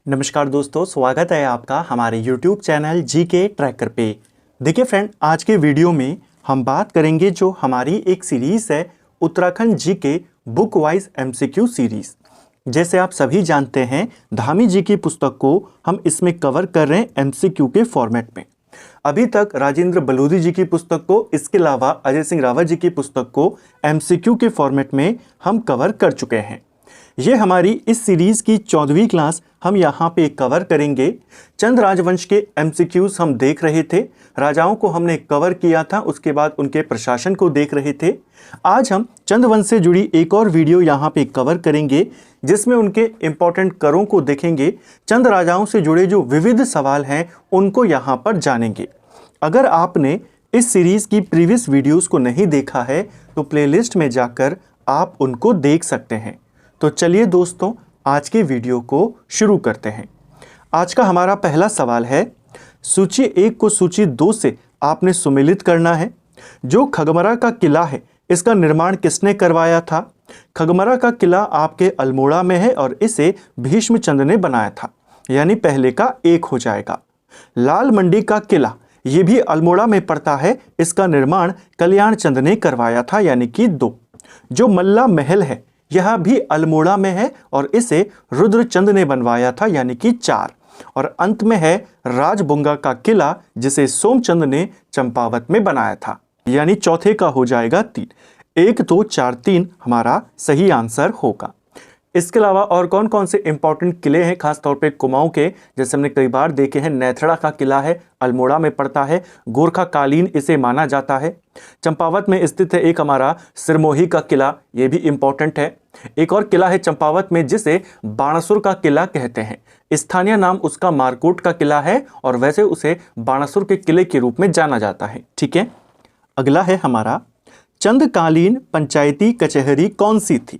नमस्कार दोस्तों, स्वागत है आपका हमारे YouTube चैनल जीके ट्रैकर पे। देखिए फ्रेंड, आज के वीडियो में हम बात करेंगे जो हमारी एक सीरीज़ है Uttarakhand GK book wise MCQ series. जैसे आप सभी जानते हैं, धामी जी की पुस्तक को हम इसमें कवर कर रहे हैं एमसीक्यू के फॉर्मेट में। अभी तक राजेंद्र बलूरी जी की पुस्तक को, इसके अलावा अजय सिंह रावत जी की पुस्तक को एमसीक्यू के फॉर्मेट में हम कवर कर चुके हैं। ये हमारी इस सीरीज़ की 14वीं क्लास हम यहाँ पे कवर करेंगे। चंद राजवंश के एमसीक्यूज हम देख रहे थे, राजाओं को हमने कवर किया था, उसके बाद उनके प्रशासन को देख रहे थे। आज हम चंद वंश से जुड़ी एक और वीडियो यहाँ पे कवर करेंगे जिसमें उनके इम्पोर्टेंट करों को देखेंगे। चंद राजाओं से जुड़े जो विविध सवाल हैं उनको यहाँ पर जानेंगे। अगर आपने इस सीरीज़ की प्रीवियस वीडियोज़ को नहीं देखा है तो प्लेलिस्ट में जाकर आप उनको देख सकते हैं। तो चलिए दोस्तों, आज की वीडियो को शुरू करते हैं। आज का हमारा पहला सवाल है, सूची 1 को सूची 2 से आपने सुमेलित करना है। जो खगमरा का किला है, इसका निर्माण किसने करवाया था? खगमरा का किला आपके अल्मोड़ा में है और इसे भीष्मचंद्र ने बनाया था, यानी पहले का 1 हो जाएगा। लाल मंडी का किला, ये भी अल्मोड़ा में पड़ता है, इसका निर्माण कल्याण चंद ने करवाया था, यानी कि 2। जो मल्ला महल है, यह भी अल्मोड़ा में है और इसे रुद्रचंद ने बनवाया था, यानी कि 4। और अंत में है राजबुंगा का किला, जिसे सोमचंद ने चंपावत में बनाया था, यानी चौथे का हो जाएगा 3। 1, 2, 4, 3 हमारा सही आंसर होगा। इसके अलावा और कौन कौन से इंपॉर्टेंट किले हैं, खासतौर पे कुमाऊं के, जैसे हमने कई बार देखे हैं। नेथड़ा का किला है, अल्मोड़ा में पड़ता है, गोरखा कालीन इसे माना जाता है। चंपावत में स्थित है एक हमारा सिरमोही का किला, ये भी इंपॉर्टेंट है। एक और किला है चंपावत में जिसे बाणासुर का किला कहते हैं। स्थानीय नाम उसका मारकोट का किला है और वैसे उसे बाणासुर के किले के रूप में जाना जाता है। ठीक है, अगला है हमारा, चंदकालीन पंचायती कचहरी कौन सी थी?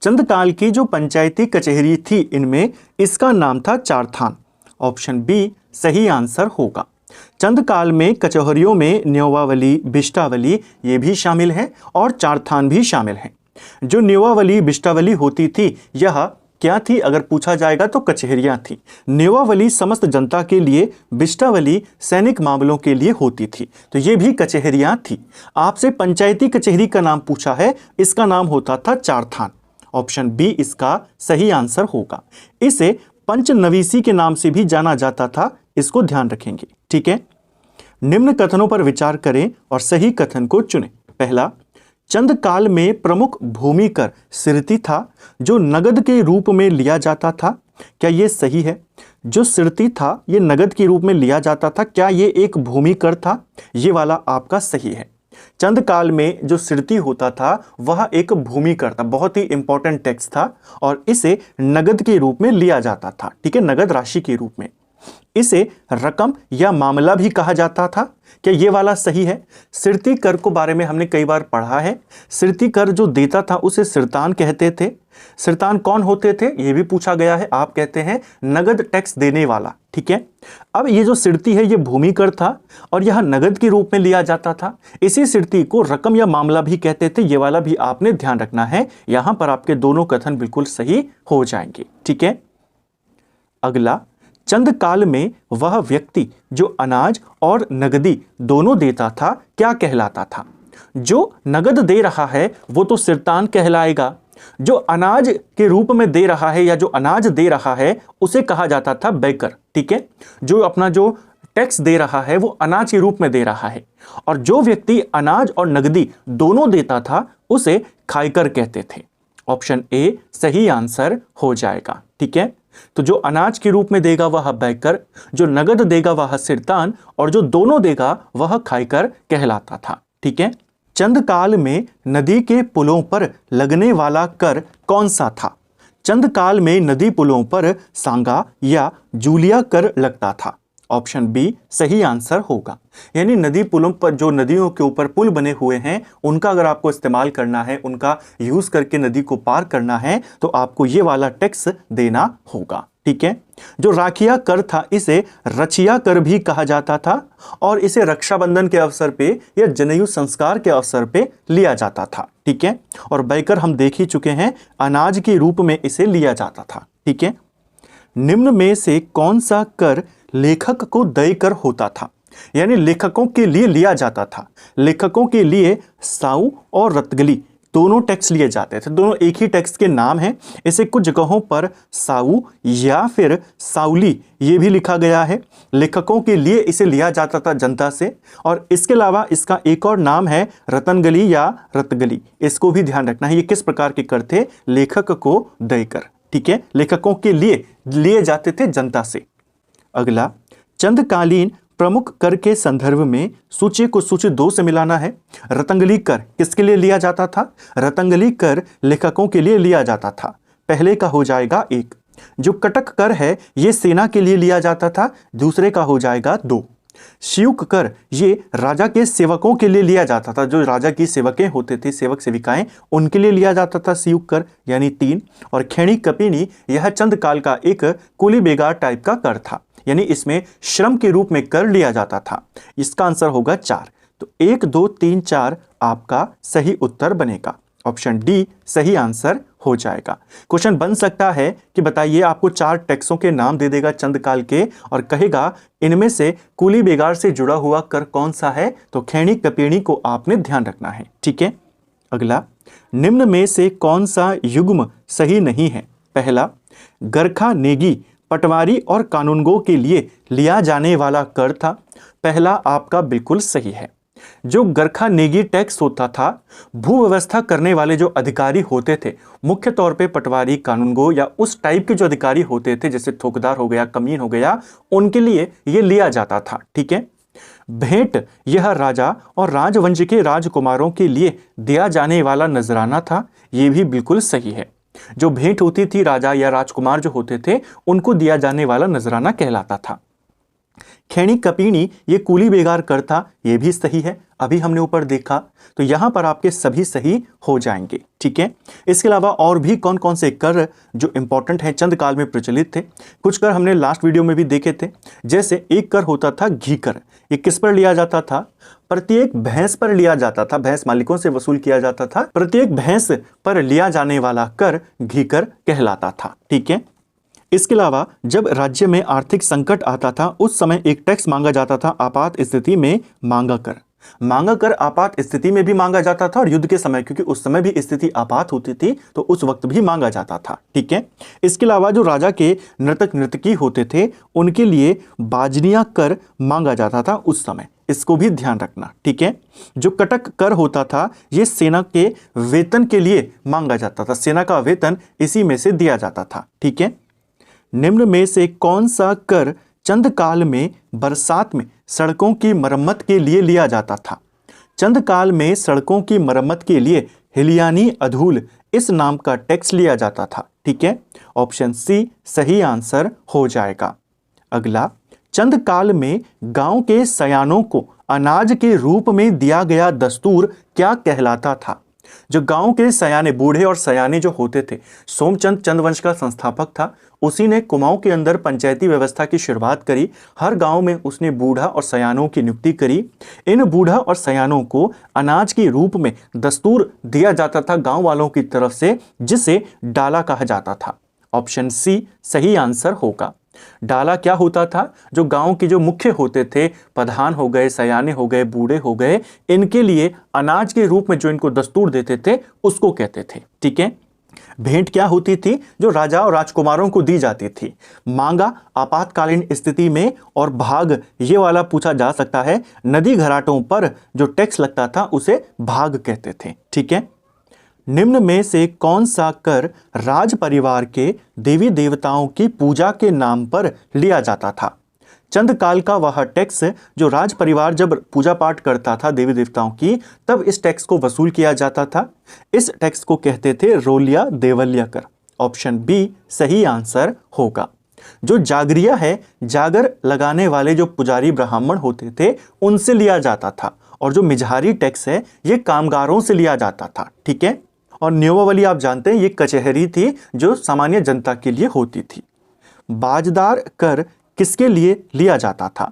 चंदकाल की जो पंचायती कचहरी थी, इनमें इसका नाम था चारथान। ऑप्शन बी सही आंसर होगा। चंदकाल में कचहरियों में न्योवावली, बिष्टावली ये भी शामिल हैं और चारथान भी शामिल हैं। जो न्योवावली बिष्टावली होती थी, यह क्या थी अगर पूछा जाएगा तो कचहरियां थी। न्योवावली समस्त जनता के लिए, बिष्टावली सैनिक मामलों के लिए होती थी, तो ये भी कचहरियां थी। आपसे पंचायती कचहरी का नाम पूछा है, इसका नाम होता था चारथान। ऑप्शन बी इसका सही आंसर होगा। इसे पंचनवीसी के नाम से भी जाना जाता था, इसको ध्यान रखेंगे। ठीक है, निम्न कथनों पर विचार करें और सही कथन को चुनें। पहला, चंदकाल में प्रमुख भूमि कर सिरती था, जो नगद के रूप में लिया जाता था। क्या यह सही है? जो सिरती था ये नगद के रूप में लिया जाता था, क्या ये एक भूमि कर था? ये वाला आपका सही है। चंदकाल में जो सिरती होता था वह एक भूमि कर था, बहुत ही इंपॉर्टेंट टैक्स था और इसे नगद के रूप में लिया जाता था। ठीक है, नगद राशि के रूप में। इसे रकम या मामला भी कहा जाता था। क्या ये वाला सही है? सिरती कर को बारे में हमने कई बार पढ़ा है। सिरती कर जो देता था उसे सिरतान कहते थे। सिरतान कौन होते थे ये भी पूछा गया है। आप कहते हैं नगद टैक्स देने वाला। ठीक है, अब ये जो सिरती है ये भूमि कर था और यह नगद के रूप में लिया जाता था। इसी सिरती को रकम या मामला भी कहते थे। ये वाला भी आपने ध्यान रखना है, यहां पर आपके दोनों कथन बिल्कुल सही हो जाएंगे। ठीक है, अगला, चंदकाल में वह व्यक्ति जो अनाज और नगदी दोनों देता था क्या कहलाता था? जो नगद दे रहा है वो तो सिरतान कहलाएगा। जो अनाज के रूप में दे रहा है या जो अनाज दे रहा है उसे कहा जाता था बैकर। ठीक है, जो अपना जो टैक्स दे रहा है वो अनाज के रूप में दे रहा है, और जो व्यक्ति अनाज और नगदी दोनों देता था उसे खायकर कहते थे। ऑप्शन ए सही आंसर हो जाएगा। ठीक है, तो जो अनाज के रूप में देगा वह बैकर, जो नगद देगा वह सिरतान, और जो दोनों देगा वह खायकर कहलाता था। ठीक है, चंदकाल में नदी के पुलों पर लगने वाला कर कौन सा था? चंदकाल में नदी पुलों पर सांगा या जूलिया कर लगता था। ऑप्शन बी सही आंसर होगा। यानी नदी पुलों पर, जो नदियों के ऊपर पुल बने हुए हैं, उनका अगर आपको इस्तेमाल करना है, उनका यूज करके नदी को पार करना है, तो आपको ये वाला टैक्स देना होगा। ठीक है, जो राखिया कर था इसे रचिया कर भी कहा जाता था और इसे रक्षाबंधन के अवसर पे या जनेऊ संस्कार के अवसर पे लिया जाता था। ठीक है, और बैकर हम देख ही चुके हैं, अनाज के रूप में इसे लिया जाता था। ठीक है, निम्न में से कौन सा कर लेखक को देय कर होता था? यानी लेखकों के लिए लिया जाता था। लेखकों के लिए साउ और रतगली दोनों टैक्स लिए जाते थे। दोनों एक ही टैक्स के नाम हैं। इसे कुछ जगहों पर साउ या फिर साउली ये भी लिखा गया है। लेखकों के लिए इसे लिया जाता था जनता से। और इसके अलावा इसका एक और नाम है रतनगली या रतगली। इसको भी ध्यान रखना है। ये किस प्रकार के कर थे? लेखक को देय कर। ठीक है, लेखकों के लिए लिए जाते थे जनता से। अगला, चंदकालीन प्रमुख कर के संदर्भ में सूची को सूची 2 से मिलाना है। रतंगली कर किसके लिए लिया जाता था? रतंगली कर लेखकों के लिए लिया जाता था। पहले का हो जाएगा 1। जो कटक कर है ये सेना के लिए लिया जाता था। दूसरे का हो जाएगा 2। शियुक कर ये राजा के सेवकों के लिए लिया जाता था। जो राजा की सेवकें होते थे, सेवक सेविकाएं, उनके लिए लिया जाता था शियुक कर, यानी 3। और खेणी कपीनी यह चंद काल का एक कुली बेगार टाइप का कर था, यानी इसमें श्रम के रूप में कर लिया जाता था। इसका आंसर होगा 4। तो 1 2 3 4 आपका सही उत्तर बनेगा। ऑप्शन डी सही आंसर हो जाएगा। क्वेश्चन बन सकता है कि बताइए, आपको 4 टैक्सों के नाम दे देगा चंदकाल के और कहेगा इनमें से कुली बेगार से जुड़ा हुआ कर कौन सा है? तो खेणी कपीणी को आपने ध्यान रखना है। ठीक है, अगला, निम्न में से कौन सा युग्म सही नहीं है? पहला, गरखा नेगी पटवारी और कानूनगो के लिए लिया जाने वाला कर था। पहला आपका बिल्कुल सही है। जो गरखा नेगी टैक्स होता था, भू व्यवस्था करने वाले जो अधिकारी होते थे, मुख्य तौर पे पटवारी, कानूनगो या उस टाइप के जो अधिकारी होते थे, जैसे थोकदार हो गया, कमीन हो गया, उनके लिए ये लिया जाता था। ठीक है, भेंट यह राजा और राजवंश के राजकुमारों के लिए दिया जाने वाला नजराना था। ये भी बिल्कुल सही है। जो भेंट होती थी, राजा या राजकुमार जो होते थे, उनको दिया जाने वाला नजराना कहलाता था। खेणी कपीणी ये कुली बेगार कर था, ये भी सही है। अभी हमने ऊपर देखा, तो यहां पर आपके सभी सही हो जाएंगे। ठीक है, इसके अलावा और भी कौन कौन से कर जो इंपॉर्टेंट हैं चंद काल में प्रचलित थे। कुछ कर हमने लास्ट वीडियो में भी देखे थे। जैसे एक कर होता था घी कर। ये किस पर लिया जाता था? प्रत्येक भैंस पर लिया जाता था। भैंस मालिकों से वसूल किया जाता था। प्रत्येक भैंस पर लिया जाने वाला कर घी कर कहलाता था। ठीक है, इसके अलावा जब राज्य में आर्थिक संकट आता था, उस समय एक टैक्स मांगा जाता था आपात स्थिति में, मांगा कर। मांगा कर आपात स्थिति में भी मांगा जाता था और युद्ध के समय, क्योंकि उस समय भी स्थिति आपात होती थी, तो उस वक्त भी मांगा जाता था। ठीक है, इसके अलावा जो राजा के नर्तक नर्तकी होते थे, उनके लिए बाजनिया कर मांगा जाता था उस समय। इसको भी ध्यान रखना। ठीक है, जो कटक कर होता था, ये सेना के वेतन के लिए मांगा जाता था। सेना का वेतन इसी में से दिया जाता था। ठीक है, निम्न में से कौन सा कर चंद काल में बरसात में सड़कों की मरम्मत के लिए लिया जाता था? चंद काल में सड़कों की मरम्मत के लिए हिलियानी अधूल इस नाम का टैक्स लिया जाता था। ठीक है, ऑप्शन सी सही आंसर हो जाएगा। अगला, चंद काल में गांव के सयानों को अनाज के रूप में दिया गया दस्तूर क्या कहलाता था? जो गांव के सयाने, बूढ़े और सयाने जो होते थे, सोमचंद चंद्रवंश का संस्थापक था। उसी ने कुमाऊं के अंदर पंचायती व्यवस्था की शुरुआत करी। हर गांव में उसने बूढ़ा और सयानों की नियुक्ति करी। इन बूढ़ा और सयानों को अनाज के रूप में दस्तूर दिया जाता था गांव वालों की तरफ से, जिसे डाला कहा जाता था। ऑप्शन सी सही आंसर होगा। डाला क्या होता था? जो गांव के जो मुख्य होते थे, प्रधान हो गए, सयाने हो गए, बूढ़े हो गए, इनके लिए अनाज के रूप में जो इनको दस्तूर देते थे, उसको कहते थे। ठीक है, भेंट क्या होती थी? जो राजा और राजकुमारों को दी जाती थी। मांगा आपातकालीन स्थिति में, और भाग ये वाला पूछा जा सकता है। नदी घराटों पर जो टैक्स लगता था उसे भाग कहते थे। ठीक है, निम्न में से कौन सा कर राज परिवार के देवी देवताओं की पूजा के नाम पर लिया जाता था? चंद काल का वह टैक्स जो राज परिवार जब पूजा पाठ करता था देवी देवताओं की, तब इस टैक्स को वसूल किया जाता था। इस टैक्स को कहते थे रोलिया देवलिया कर। ऑप्शन बी सही आंसर होगा। जो जागरिया है, जागर लगाने वाले जो पुजारी ब्राह्मण होते थे, उनसे लिया जाता था। और जो मिजहारी टैक्स है, ये कामगारों से लिया जाता था। ठीक है, और नियमावली आप जानते हैं, ये कचहरी थी जो सामान्य जनता के लिए होती थी। बाजदार कर किसके लिए लिया जाता था?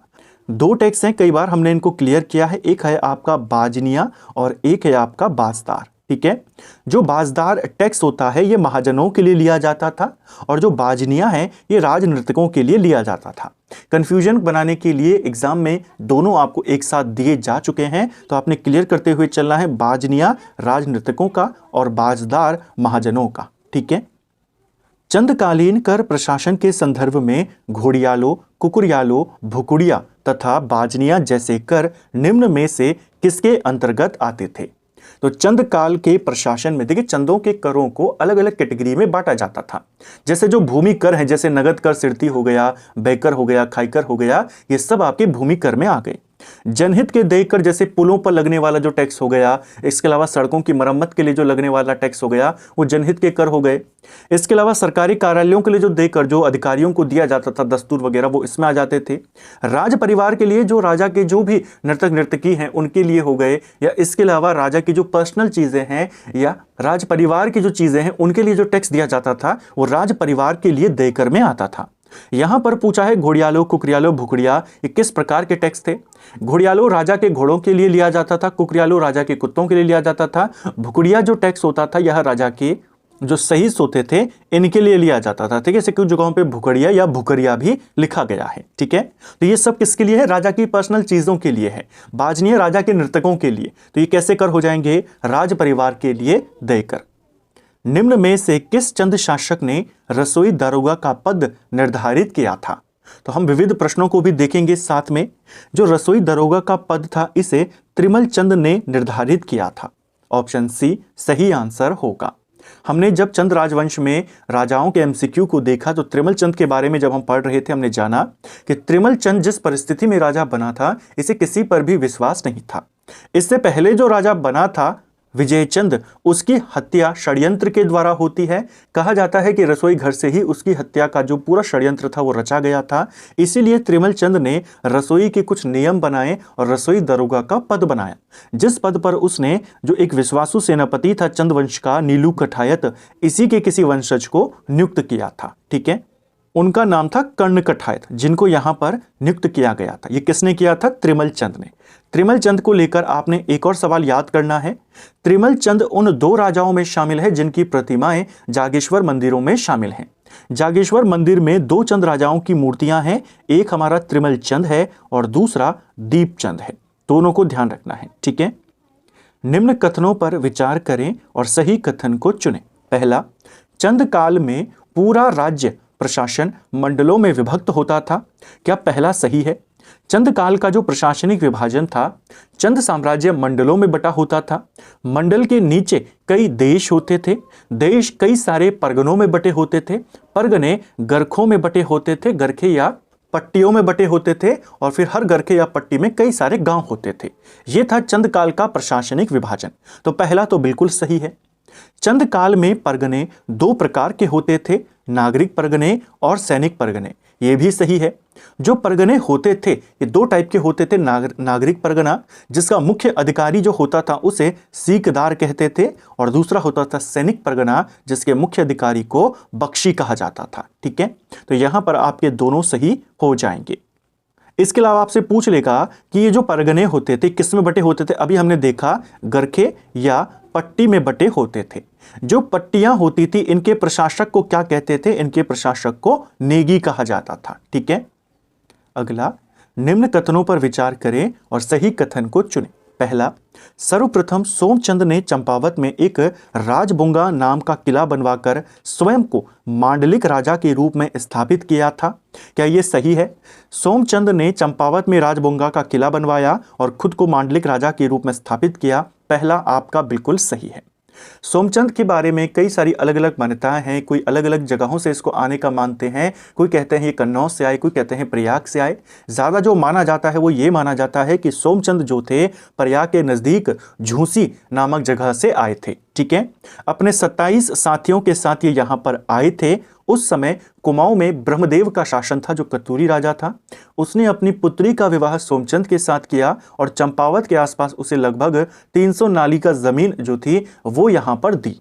2 टैक्स हैं, कई बार हमने इनको क्लियर किया है। एक है आपका बाजनिया और एक है आपका बाजदार। ठीक है। जो बाजदार टैक्स होता है ये महाजनों के लिए लिया जाता था और जो बाजनियां हैं ये राजनर्तकों के लिए लिया जाता था। कंफ्यूजन बनाने के लिए एग्जाम में दोनों आपको एक साथ दिए जा चुके हैं, तो आपने क्लियर करते हुए चलना है, बाजनियां राजनर्तकों का और बाजदार महाजनों का। ठीक है। चंदकालीन कर प्रशासन के संदर्भ में घोड़ियालों, कुकुरियालों, भुकुड़िया तथा बाजनिया जैसे कर निम्न में से किसके अंतर्गत आते थे? तो चंद काल के प्रशासन में देखिए चंदों के करों को अलग अलग कैटेगरी में बांटा जाता था। जैसे जो भूमि कर है, जैसे नगद कर, सिरती हो गया, बैकर हो गया, खाईकर हो गया, ये सब आपके भूमि कर में आ गए। जनहित के देय कर जैसे पुलों पर लगने वाला जो टैक्स हो गया, इसके अलावा सड़कों की मरम्मत के लिए जो लगने वाला टैक्स हो गया, वो जनहित के कर हो गए। इसके अलावा सरकारी कार्यालयों के लिए जो देय कर जो अधिकारियों को दिया जाता था, दस्तूर वगैरह, वो इसमें आ जाते थे। राज परिवार के लिए जो राजा के जो भी नर्तक नर्तकी हैं उनके लिए हो गए, या इसके अलावा राजा की जो पर्सनल चीजें हैं या राज परिवार की जो चीजें हैं उनके लिए जो टैक्स दिया जाता था वो राज परिवार के लिए देय कर में आता था। यहां पर पूछा है घोड़ियालों, कुकुरियालों, भुकुड़िया ये किस प्रकार के टैक्स थे? घोड़ियालों राजा के घोड़ों के लिए लिया जाता था, कुकुरियालों राजा के कुत्तों के लिए लिया जाता था। भुकुड़िया जो टैक्स होता था यह राजा के जो सहीस होते थे इनके लिए लिया जाता था। ठीक है, कुछ जगहों पे भुकड़िया या भुकरिया भी लिखा गया है। ठीक है, तो ये सब किसके लिए है? राजा की पर्सनल चीजों के लिए है। बाजनीय राजा के नर्तकों के लिए, तो ये कैसे कर हो जाएंगे? राज परिवार के लिए देय कर। निम्न में से किस चंद शासक ने रसोई दारोगा का पद निर्धारित किया था? तो हम विविध प्रश्नों को भी देखेंगे साथ में। जो रसोई दारोगा का पद था इसे त्रिमल चंद ने निर्धारित किया था। ऑप्शन सी सही आंसर होगा। हमने जब चंद राजवंश में राजाओं के एमसीक्यू को देखा तो त्रिमल चंद के बारे में जब हम पढ़ रहे थे हमने जाना कि त्रिमल चंद जिस परिस्थिति में राजा बना था इसे किसी पर भी विश्वास नहीं था। इससे पहले जो राजा बना था विजयचंद, उसकी हत्या षड्यंत्र के द्वारा होती है। कहा जाता है कि रसोई घर से ही उसकी हत्या का जो पूरा षड्यंत्र था वो रचा गया था। इसीलिए त्रिमल चंद ने रसोई के कुछ नियम बनाए और रसोई दरोगा का पद बनाया, जिस पद पर उसने जो एक विश्वासु सेनापति था चंद वंश का, नीलू कठायत, इसी के किसी वंशज को नियुक्त किया था। ठीक है, उनका नाम था कर्ण कठायत, जिनको यहां पर नियुक्त किया गया था। ये किसने किया था? त्रिमल चंद ने। त्रिमल चंद को लेकर आपने एक और सवाल याद करना है। त्रिमल चंद उन दो राजाओं में शामिल है जिनकी प्रतिमाएं जागेश्वर मंदिरों में शामिल हैं। जागेश्वर मंदिर में दो चंद राजाओं की मूर्तियां हैं, एक हमारा त्रिमल चंद है और दूसरा दीपचंद है। दोनों को ध्यान रखना है। ठीक है, निम्न कथनों पर विचार करें और सही कथन को चुनें। पहला, चंद काल में पूरा राज्य प्रशासन मंडलों में विभक्त होता था। क्या पहला सही है? चंद काल का जो प्रशासनिक विभाजन था, चंद साम्राज्य मंडलों में बटा होता था। मंडल के नीचे कई देश होते थे, देश कई सारे परगनों में बटे होते थे, परगने गरखों में बटे होते थे, गरखे या पट्टियों में बटे होते थे, और फिर हर गरखे या पट्टी में कई सारे गांव होते थे। यह था चंद काल का प्रशासनिक विभाजन। तो पहला तो बिल्कुल सही है। चंद काल में परगने दो प्रकार के होते थे, नागरिक परगने और सैनिक परगने। यह भी सही है। जो परगने होते थे ये दो टाइप के होते थे। नागरिक परगना जिसका मुख्य अधिकारी जो होता था उसे सीकदार कहते थे, और दूसरा होता था सैनिक परगना जिसके मुख्य अधिकारी को बख्शी कहा जाता था। ठीक है, तो यहां पर आपके दोनों सही हो जाएंगे। इसके अलावा आपसे पूछ लेगा कि ये जो परगने होते थे किस में बटे होते थे? अभी हमने देखा गरखे या पट्टी में बटे होते थे। जो पट्टियां होती थी इनके प्रशासक को क्या कहते थे? इनके प्रशासक को नेगी कहा जाता था। ठीक है, अगला, निम्न कथनों पर विचार करें और सही कथन को चुनें। पहला, सर्वप्रथम सोमचंद ने चंपावत में एक राजबुंगा नाम का किला बनवाकर स्वयं को मांडलिक राजा के रूप में स्थापित किया था। क्या यह सही है? सोमचंद ने चंपावत में राजबुंगा का किला बनवाया और खुद को मांडलिक राजा के रूप में स्थापित किया। पहला आपका बिल्कुल सही है। सोमचंद के बारे में कई सारी अलग अलग मान्यताएं हैं। कोई अलग अलग जगहों से इसको आने का मानते हैं। कोई कहते हैं ये कन्नौज से आए, कोई कहते हैं प्रयाग से आए। ज़्यादा जो माना जाता है वो ये माना जाता है कि सोमचंद जो थे प्रयाग के नज़दीक झूसी नामक जगह से आए थे। ठीक है, अपने 27 साथियों के साथ ये यहाँ पर आए थे। उस समय कुमाऊं में ब्रह्मदेव का शासन था जो कतूरी राजा था। उसने अपनी पुत्री का विवाह सोमचंद के साथ किया और चंपावत के आसपास उसे लगभग 300 नाली का जमीन जो थी वो यहां पर दी।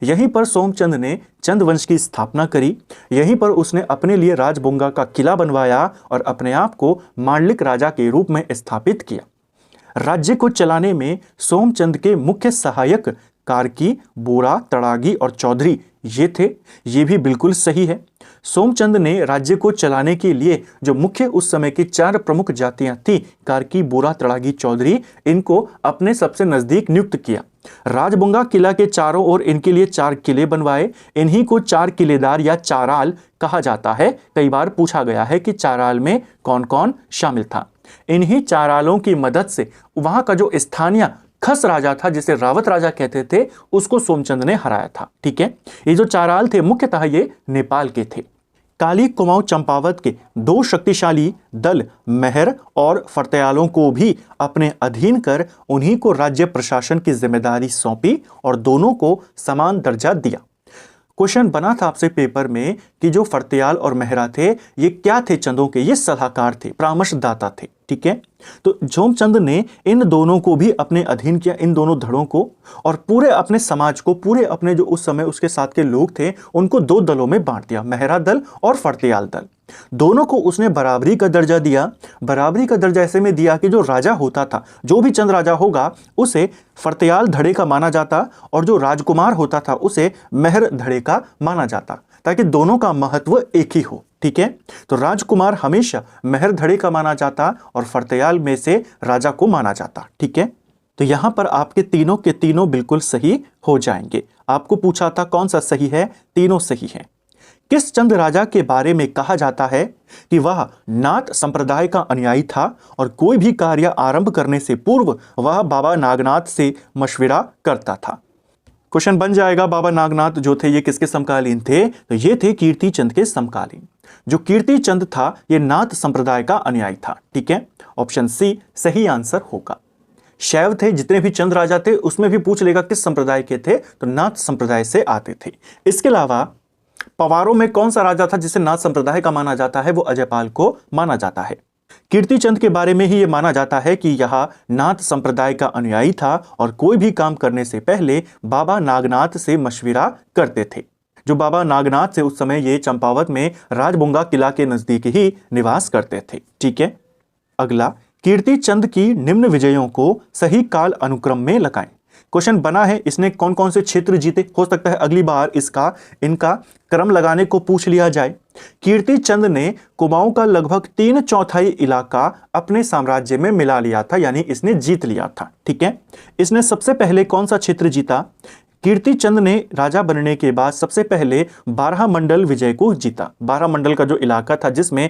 यहीं पर सोमचंद ने चंद वंश की स्थापना करी। यहीं पर उसने अपने लिए राजबुंगा का किला बनवाया और अपने आप को मांडलिक राजा के रूप में स्थापित किया। राज्य को चलाने में सोमचंद के मुख्य सहायक कार्की, बोरा, तड़ागी और चौधरी ये थे। ये भी बिल्कुल सही है। सोमचंद ने राज्य को चलाने के लिए जो मुख्य उस समय की 4 प्रमुख जातियां थी, कार्की, बोरा, तड़ागी, चौधरी, इनको अपने सबसे नजदीक नियुक्त किया। राजबुंगा किला के चारों ओर इनके लिए 4 किले बनवाए। इन्हीं को 4 किलेदार या चाराल कहा जाता है। कई बार पूछा गया है कि चाराल में कौन कौन शामिल था। इन्हीं चारालों की मदद से वहां का जो स्थानीय खस राजा था, जिसे रावत राजा कहते थे, उसको सोमचंद ने हराया था। ठीक है, ये जो चाराल थे मुख्यतः ये नेपाल के थे। काली, कुमाऊं, चंपावत के 2 शक्तिशाली दल मेहर और फर्त्यालों को भी अपने अधीन कर उन्हीं को राज्य प्रशासन की जिम्मेदारी सौंपी और दोनों को समान दर्जा दिया। क्वेश्चन बना था आपसे पेपर में कि जो फर्त्याल और मेहरा थे ये क्या थे? चंदों के ये सलाहकार थे, परामर्शदाता थे। ठीक है, तो सोमचंद ने इन दोनों को भी अपने अधीन किया, इन दोनों धड़ों को, और पूरे अपने समाज को, पूरे अपने जो उस समय उसके साथ के लोग थे उनको 2 दलों में बांट दिया, मेहरा दल और फर्त्याल दल। दोनों को उसने बराबरी का दर्जा दिया। बराबरी का दर्जा ऐसे में दिया कि जो राजा होता था, जो भी चंद राजा होगा, उसे फर्त्याल धड़े का माना जाता और जो राजकुमार होता था उसे मेहर धड़े का माना जाता, ताकि दोनों का महत्व एक ही हो। ठीक है, तो राजकुमार हमेशा मेहर धड़े का माना जाता और फर्त्याल में से राजा को माना जाता। ठीक है, तो यहां पर आपके तीनों के तीनों बिल्कुल सही हो जाएंगे। आपको पूछा था कौन सा सही है? तीनों सही है। किस चंद राजा के बारे में कहा जाता है कि वह नाथ संप्रदाय का अनुयायी था और कोई भी कार्य आरंभ करने से पूर्व वह बाबा नागनाथ से मशविरा करता था? क्वेश्चन बन जाएगा, बाबा नागनाथ जो थे ये किसके समकालीन थे? तो ये थे कीर्ति चंद के समकालीन। जो कीर्ति चंद था ये नाथ संप्रदाय का अनुयायी था। ठीक है, ऑप्शन सी सही आंसर होगा। शैव थे, जितने भी चंद राजा थे उसमें भी पूछ लेगा किस संप्रदाय के थे, तो नाथ संप्रदाय से आते थे। इसके अलावा पवारों में कौन सा राजा था जिसे नाथ संप्रदाय का माना जाता है? वो अजयपाल को माना जाता है। कीर्ति चंद के बारे में ही यह माना जाता है कि यह नाथ संप्रदाय का अनुयायी था और कोई भी काम करने से पहले बाबा नागनाथ से मशविरा करते थे। जो बाबा नागनाथ से उस समय ये चंपावत में राजबुंगा किला के नजदीक ही निवास करते थे। ठीक है, अगला, कीर्ति चंद की निम्न विजयों को सही काल अनुक्रम में लगाएं। क्वेश्चन बना है इसने कौन कौन से क्षेत्र जीते। हो सकता है अगली बार इनका क्रम लगाने को पूछ लिया जाए। कीर्ति चंद ने कुमाऊं का लगभग 3/4 इलाका अपने साम्राज्य में मिला लिया था, यानी इसने जीत लिया था। ठीक है, इसने सबसे पहले कौन सा क्षेत्र जीता? कीर्ति चंद ने राजा बनने के बाद सबसे पहले 12 मंडल विजय को जीता। 12 मंडल का जो इलाका था जिसमें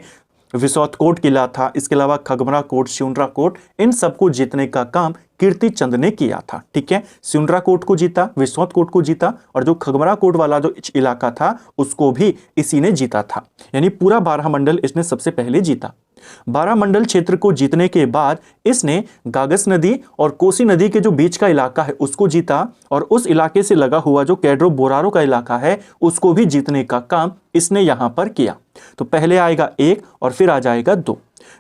विसौतकोट किला था, इसके अलावा खगमरा कोट, स्युंड्रा कोट, इन सबको जीतने का काम कीर्ति चंद ने किया था। ठीक है, स्युंड्रा कोट को जीता, विसौतकोट को जीता और जो खगमरा कोट वाला जो इलाका था उसको भी इसी ने जीता था। यानी पूरा 12 मंडल इसने सबसे पहले जीता। 12 मंडल क्षेत्र को जीतने के बाद इसने गागस नदी और कोसी नदी के जो बीच का इलाका है उसको जीता और उस इलाके से लगा हुआ जो कैड्रो बोरारो का इलाका है उसको भी जीतने का काम इसने यहां पर किया। तो पहले आएगा 1 और फिर आ जाएगा 2।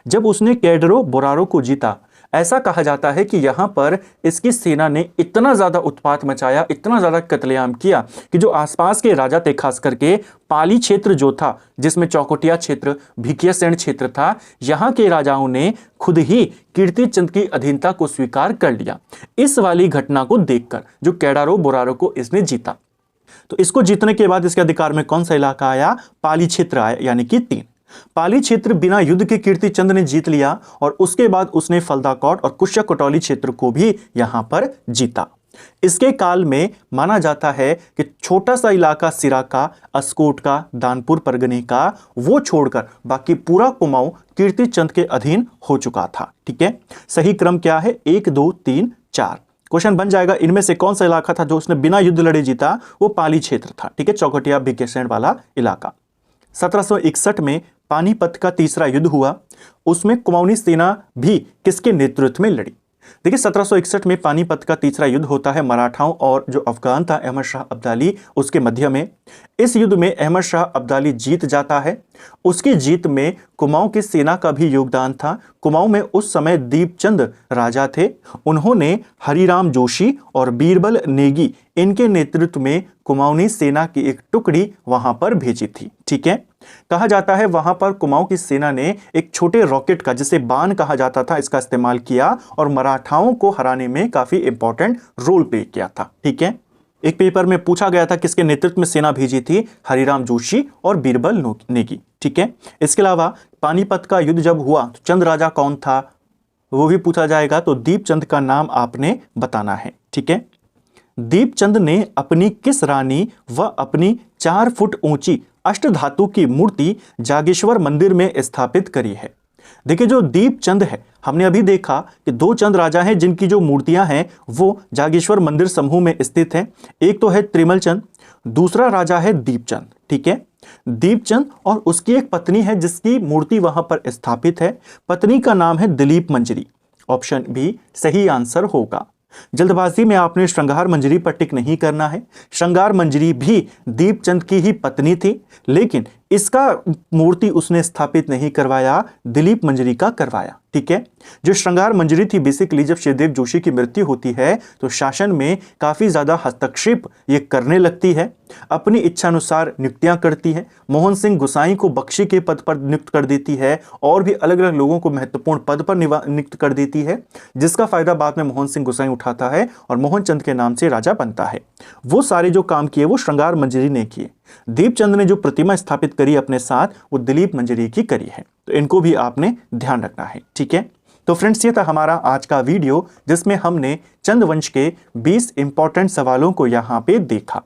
जब उसने कैड्रो बोरारो को जीता, ऐसा कहा जाता है कि यहां पर इसकी सेना ने इतना ज्यादा उत्पात मचाया, इतना ज्यादा कत्लेआम किया कि जो आसपास के राजा थे, खास करके पाली क्षेत्र जो था जिसमें चौकोटिया क्षेत्र, भिकियासैंण क्षेत्र था, यहां के राजाओं ने खुद ही कीर्ति चंद की अधीनता को स्वीकार कर लिया। इस वाली घटना को देखकर जो कैडारो बोरारो को इसने जीता, तो इसको जीतने के बाद इसके अधिकार में कौन सा इलाका आया? पाली क्षेत्र आया, यानी कि 3। पाली क्षेत्र बिना युद्ध के कीर्ति चंद ने जीत लिया और उसके बाद उसने फलदाकोट और कुश्या कोटौली क्षेत्र को भी यहां पर जीता। इसके काल में माना जाता है कि छोटा सा इलाका सिरा का, अस्कोट का, दानपुर परगने का, वो छोड़कर बाकी पूरा कुमाऊं कीर्ति चंद के अधीन हो चुका था। ठीक है, सही क्रम क्या है? 1, 2, 3, 4। क्वेश्चन बन जाएगा इनमें से कौन सा इलाका था जो उसने बिना युद्ध लड़े जीता? वो पाली क्षेत्र था। ठीक है, चौकटिया भिकियासैंण वाला इलाका। 1761 में पानीपत का तीसरा युद्ध हुआ, उसमें कुमाऊनी सेना भी किसके नेतृत्व में लड़ी? देखिए 1761 में पानीपत का तीसरा युद्ध होता है मराठाओं और जो अफगान था अहमद शाह अब्दाली उसके मध्य में। इस युद्ध में अहमद शाह अब्दाली जीत जाता है। उसकी जीत में कुमाऊं की सेना का भी योगदान था। कुमाऊं में उस समय दीपचंद राजा थे, उन्होंने हरिराम जोशी और बीरबल नेगी इनके नेतृत्व में कुमाऊनी सेना की एक टुकड़ी वहां पर भेजी थी। ठीक है, कहा जाता है वहां पर कुमाऊं की सेना ने एक छोटे रॉकेट का, जिसे बाण कहा जाता था, इसका इस्तेमाल किया और मराठाओं को हराने में काफी इंपॉर्टेंट रोल प्ले किया था। ठीक है, एक पेपर में पूछा गया था किसके नेतृत्व में सेना भेजी थी, हरिराम जोशी और बीरबल नेगी। ठीक है, इसके अलावा पानीपत का युद्ध जब हुआ तो चंद राजा कौन था, वो भी पूछा जाएगा। तो दीपचंद का नाम आपने बताना है। ठीक है, दीपचंद ने अपनी किस रानी व अपनी 4 फुट ऊंची अष्टधातु की मूर्ति जागेश्वर मंदिर में स्थापित करी है? देखिए, जो दीपचंद है, हमने अभी देखा कि 2 चंद राजा हैं जिनकी जो मूर्तियां हैं वो जागेश्वर मंदिर समूह में स्थित है। एक तो है त्रिमल चंद, दूसरा राजा है दीपचंद। ठीक है, दीपचंद और उसकी एक पत्नी है जिसकी मूर्ति वहां पर स्थापित है। पत्नी का नाम है दिलीप मंजरी। ऑप्शन बी सही आंसर होगा। जल्दबाजी में आपने श्रृंगार मंजरी पर टिक नहीं करना है। श्रृंगार मंजरी भी दीपचंद की ही पत्नी थी, लेकिन इसका मूर्ति उसने स्थापित नहीं करवाया, दिलीप मंजरी का करवाया। ठीक है, जो श्रृंगार मंजरी थी, बेसिकली जब शिवदेव जोशी की मृत्यु होती है तो शासन में काफी ज्यादा हस्तक्षेप ये करने लगती है, अपनी इच्छानुसार नियुक्तियां करती है। मोहन सिंह गुसाई को बख्शी के पद पर नियुक्त कर देती है और भी अलग अलग लोगों को महत्वपूर्ण पद पर नियुक्त कर देती है, जिसका फायदा बाद में मोहन सिंह गुसाई उठाता है और मोहनचंद के नाम से राजा बनता है। वो सारे जो काम किए वो श्रृंगार मंजरी ने किए। दीपचंद ने जो प्रतिमा स्थापित करी अपने साथ वो दिलीप मंजरी की करी है। तो इनको भी आपने ध्यान रखना है। ठीक है, तो फ्रेंड्स, ये था हमारा आज का वीडियो जिसमें हमने चंद वंश के 20 इंपॉर्टेंट सवालों को यहाँ पे देखा।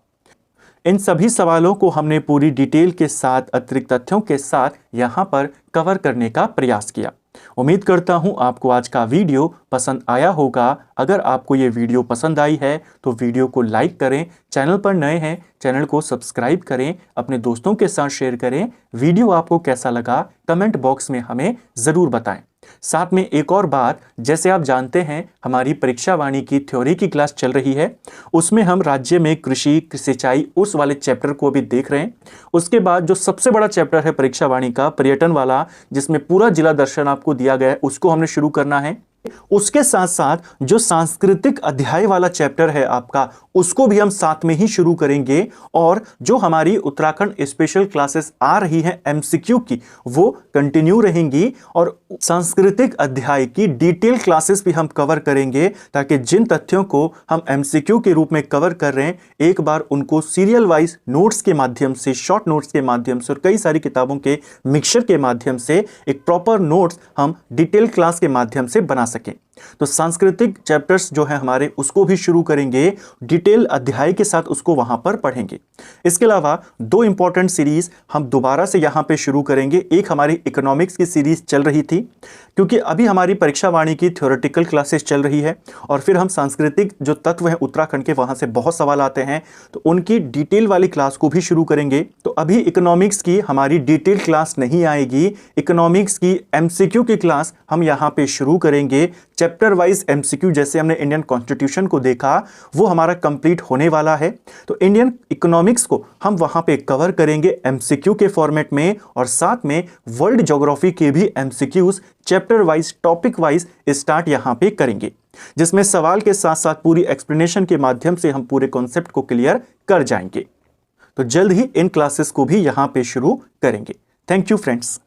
इन सभी सवालों को हमने पूरी डिटेल के साथ, अतिरिक्त तथ्यों के साथ यहाँ पर कवर करने का प्रयास किया। उम्मीद करता हूँ आपको आज का वीडियो पसंद आया होगा। अगर आपको ये वीडियो पसंद आई है तो वीडियो को लाइक करें, चैनल पर नए हैं चैनल को सब्सक्राइब करें, अपने दोस्तों के साथ शेयर करें। वीडियो आपको कैसा लगा कमेंट बॉक्स में हमें ज़रूर बताएं। साथ में एक और बात, जैसे आप जानते हैं हमारी परीक्षा वाणी की थ्योरी की क्लास चल रही है, उसमें हम राज्य में कृषि, सिंचाई, उस वाले चैप्टर को भी देख रहे हैं। उसके बाद जो सबसे बड़ा चैप्टर है परीक्षा वाणी का, पर्यटन वाला, जिसमें पूरा जिला दर्शन आपको दिया गया है, उसको हमने शुरू करना है। उसके साथ साथ जो सांस्कृतिक अध्याय वाला चैप्टर है आपका, उसको भी हम साथ में ही शुरू करेंगे। और जो हमारी उत्तराखंड स्पेशल क्लासेस आ रही हैं एमसीक्यू की, वो कंटिन्यू रहेंगी और सांस्कृतिक अध्याय की डिटेल क्लासेस भी हम कवर करेंगे, ताकि जिन तथ्यों को हम एमसीक्यू के रूप में कवर कर रहे हैं, एक बार उनको सीरियल वाइज नोट्स के माध्यम से, शॉर्ट नोट्स के माध्यम से और कई सारी किताबों के मिक्सचर के माध्यम से एक प्रॉपर नोट्स हम डिटेल क्लास के माध्यम से बना सकें। तो सांस्कृतिक चैप्टर्स जो है हमारे, उसको भी शुरू करेंगे, डिटेल अध्याय के साथ उसको वहां पर पढ़ेंगे। इसके अलावा 2 इंपॉर्टेंट सीरीज हम दोबारा से यहां पे शुरू करेंगे। एक हमारी इकोनॉमिक्स की सीरीज चल रही थी, क्योंकि अभी हमारी परीक्षा वाणी की थ्योरेटिकल क्लासेस चल रही है, और फिर हम सांस्कृतिक जो तत्व हैं उत्तराखंड के, वहां से बहुत सवाल आते हैं, तो उनकी डिटेल वाली क्लास को भी शुरू करेंगे। तो अभी इकोनॉमिक्स की हमारी डिटेल क्लास नहीं आएगी, इकोनॉमिक्स की एमसीक्यू की क्लास हम यहां पे शुरू करेंगे। चैप्टर वाइज एमसीक्यू, जैसे हमने इंडियन कॉन्स्टिट्यूशन को देखा, वो हमारा कंप्लीट होने वाला है। तो इंडियन इकोनॉमिक्स को हम वहां पे कवर करेंगे एमसीक्यू के फॉर्मेट में, और साथ में वर्ल्ड ज्योग्राफी के भी MCQs chapter wise, topic wise start यहां पे करेंगे, जिसमें सवाल के साथ साथ पूरी एक्सप्लेनेशन के माध्यम से हम पूरे कॉन्सेप्ट को क्लियर कर जाएंगे। तो जल्द ही इन क्लासेस को भी यहां पे शुरू करेंगे। Thank you friends.